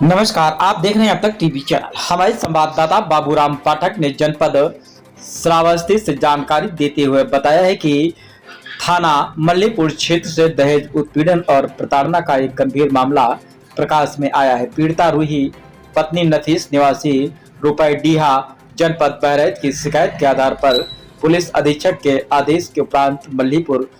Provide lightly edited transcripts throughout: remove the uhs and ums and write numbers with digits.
नमस्कार, आप देख रहे हैं अब तक टीवी चैनल। हमारे संवाददाता बाबूराम पाठक ने जनपद श्रावस्ती से जानकारी देते हुए बताया है कि थाना मल्लीपुर क्षेत्र से दहेज उत्पीड़न और प्रताड़ना का एक गंभीर मामला प्रकाश में आया है। पीड़िता रूही पत्नी नथीस निवासी रुपईडीहा जनपद बहराइच की शिकायत के आधार पर पुलिस अधीक्षक के आदेश के उपरांत मल्लीपुर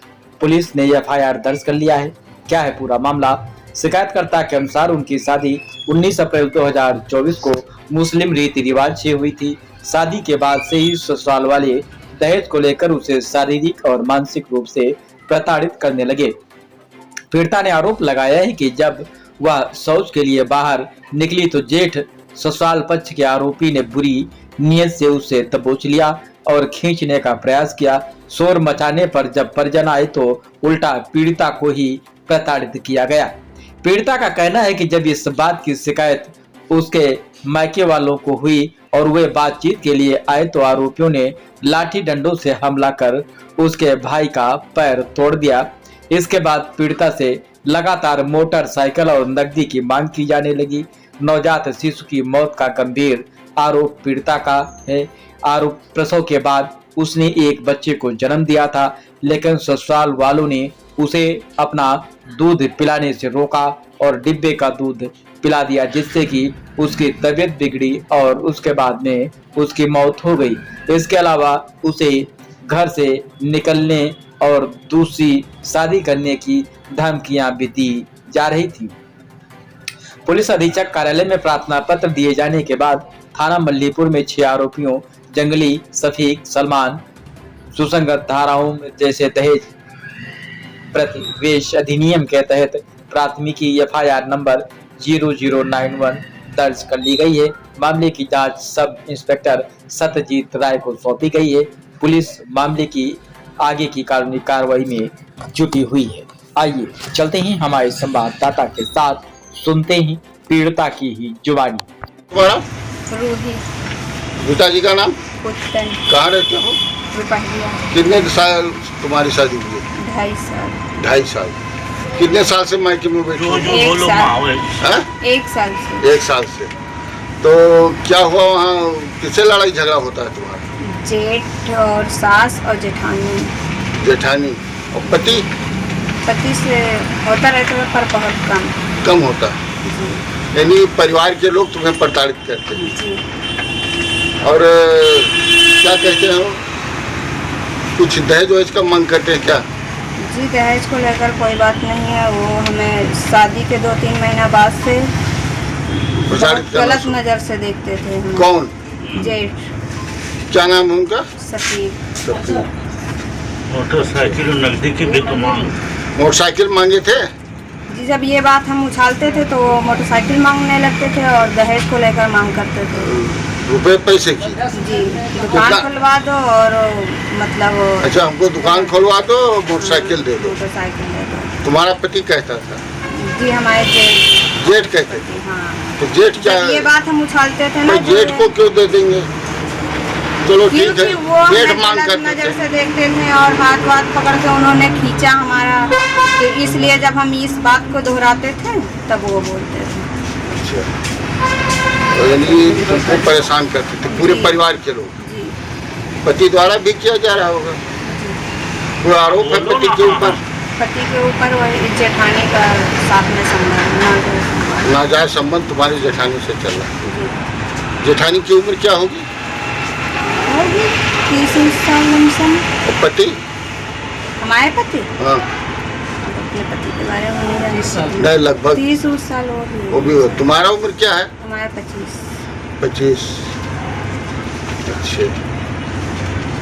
पुलिस ने एफआईआर दर्ज कर लिया है। क्या है पूरा मामला? शिकायतकर्ता के अनुसार उनकी शादी 19 अप्रैल 2024 को मुस्लिम रीति रिवाज से हुई थी। शादी के बाद से ही ससुराल वाले दहेज को लेकर उसे शारीरिक और मानसिक रूप से प्रताड़ित करने लगे। पीड़िता ने आरोप लगाया है कि जब वह शौच के लिए बाहर निकली तो जेठ ससुराल पक्ष के आरोपी ने बुरी नीयत से उसे दबोच लिया और खींचने का प्रयास किया। शोर मचाने पर जब परिजन आए तो उल्टा पीड़िता को ही प्रताड़ित किया गया। पीड़िता का कहना है कि जब इस बात की शिकायत उसके मायके वालों को हुई और वे बातचीत के लिए आए तो आरोपियों ने लाठी डंडों से हमला कर उसके भाई का पैर तोड़ दिया। इसके बाद पीड़िता से लगातार मोटरसाइकिल और नकदी की मांग की जाने लगी। नवजात शिशु की मौत का गंभीर आरोप पीड़िता का है। आरोप प्रसव के बाद उसने एक बच्चे को जन्म दिया था, लेकिन ससुराल वालों ने उसे अपना दूध पिलाने से रोका और डिब्बे का दूध पिला दिया, जिससे कि उसकी तबीयत बिगड़ी और उसके बाद में उसकी मौत हो गई। इसके अलावा उसे घर से निकलने और दूसरी शादी करने की धमकियां भी दी जा रही थी। पुलिस अधीक्षक कार्यालय में प्रार्थना पत्र दिए जाने के बाद थाना मल्लीपुर में 6 आरोपियों जंगली, सफीक, सलमान, सुसंगत धाराओं जैसे दहेज प्रतिवेश अधिनियम के तहत प्राथमिकी एफआईआर नंबर 0091 दर्ज कर ली गई है। मामले की जांच सब इंस्पेक्टर सत्यजीत राय को सौंपी गई है। पुलिस मामले की आगे की कानूनी कार्रवाई में जुटी हुई है। आइए चलते हैं हमारे संवाददाता के साथ, सुनते हैं पीड़िता की ही जुबानी। तुम्हारा रूही पिताजी का नाम? पुत्तन कहाँ रहते हो? रुपहिया। कितने साल तुम्हारी शादी हुई? 2.5 साल। 2.5 साल। कितने साल से मायके में बैठे हो? 1 साल। हाँ? 1 साल से। 1 साल से। तो क्या हुआ वहाँ? किससे लड़ाई झगड़ा होता है तुम्हारा? जेठ और सास और जेठानी। जेठानी और पति? पति से होता रहता है पर बहुत कम। कम होता है। जी यानी परिवार के लोग तुम्हें प्रताड़ित करते हैं। जी। और क्या कहते हो, कुछ दहेज वहेज का मांग करते हैं क्या? जी दहेज को लेकर कोई बात नहीं है। वो हमें शादी के 2-3 महीना बाद से प्रताड़ित करना गलत शुरू? नज़र से देखते थे हमें। कौन? जेठ। क्या नाम है उनका? सफीक। मोटरसाइकिल और नकदी की भी तो मांग। मोटरसाइकिल मांगे थे? जी जब ये बात हम उछालते थे तो वो मोटरसाइकिल मांगने लगते थे और दहेज को लेकर मांग करते थे। रुपए पैसे की? जी दुकान खुलवा दो और मतलब अच्छा, हमको दुकान खोलवा दो, मोटरसाइकिल दे दो। मोटरसाइकिल दे दो। तुम्हारा पति कहता था? जी हमारे जेठ। जेठ कहते थे? हाँ तो जेठ क्या? जब ये बात हम उछालते थे ना तो जेठ को क्यों दे देंगे? चलो ठीक है, क्योंकि वो जेठ हमें मांग गलत करते नजर थे। से देखते थे और हाथ पकड़ के उन्होंने खींचा हमारा, तो इसलिए जब हम इस बात को दोहराते थे तब वो बोलते थे। अच्छा, तो यानी तुमको परेशान करते थे पूरे जी। परिवार के लोग? जी पति द्वारा भी किया जा रहा होगा? पूरा आरोप है पति के ऊपर? पति के ऊपर वही जेठानी का साथ में संबंध नाजायज संबंध तुम्हारी जेठानी से चल रहा है। जी जेठानी की उम्र क्या होगी? होगी 30 साल लमसम। और पति? हमारे पति? हाँ, अब अपने पति के बारे में नहीं जानते। नहीं, लगभग 30 साल वो भी हो। तुम्हारा उम्र क्या है? हमारे 25। 25। अच्छा,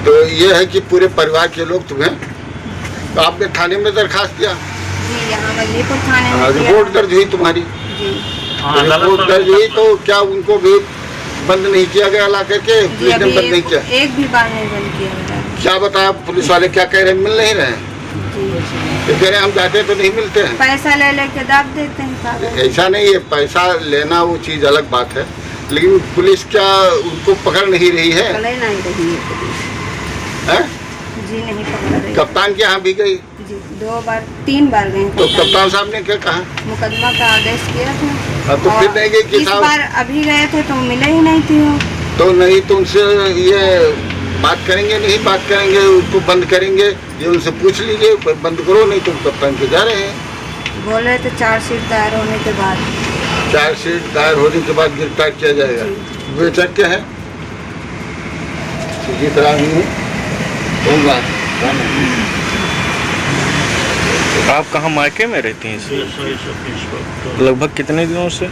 तो ये है कि पूरे परिवार के लोग तुम्हें, तो आपने थाने में दरखास्त दिया? जी यहाँ मल्लीपुर थाने में दिया। रिपोर्ट दर्ज हुई तुम्हारी? जी रिपोर्ट दर्ज हुई, तो क्या उनको भी बंद नहीं किया गया ला करके? जी पुलिस ने अभी बंद नहीं किया? एक भी बार नहीं बंद किया गया। क्या बताया पुलिस वाले? क्या कह रहे हैं? मिल नहीं रहे हैं? जी ये कह रहे हैं हम जाते तो नहीं मिलते हैं। पैसा ले लेके दाब देते हैं कागज। ऐसा नहीं है, पैसा लेना वो चीज़ अलग बात है, लेकिन पुलिस क्या उनको पकड़ नहीं रही है? पकड़े नहीं रही है पुलिस। हैं? जी नहीं पकड़ा रही। कप्तान के यहाँ भी गई? जी 3 बार गए तो कप्तान साहब ने क्या कहा? मुकदमा का आदेश किया था। अब तो फिर नहीं गई कि इस साहब? बार अभी गए थे तो मिले ही नहीं थी वो। तो नहीं तो उनसे ये बात करेंगे, नहीं बात करेंगे, उसको बंद करेंगे, ये उनसे पूछ लीजिए, बंद करो, नहीं तो कप्तान के जा रहे हैं। बोल रहे थे चार्जशीट दायर होने के बाद। चार्जशीट दायर होने के बाद गिरफ्तार किया जाएगा। बेचक क्या है सुजीत राम ही होगा। आप कहाँ मायके में रहती हैं? CSI sub inspector. लगभग कितने दिनों से?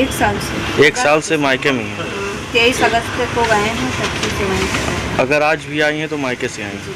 1 साल से। 1 साल से मायके में ही हैं। 23 अगस्त को गए हैं, 25 से वहीं से। अगर आज भी आई हैं तो मायके से आई हैं।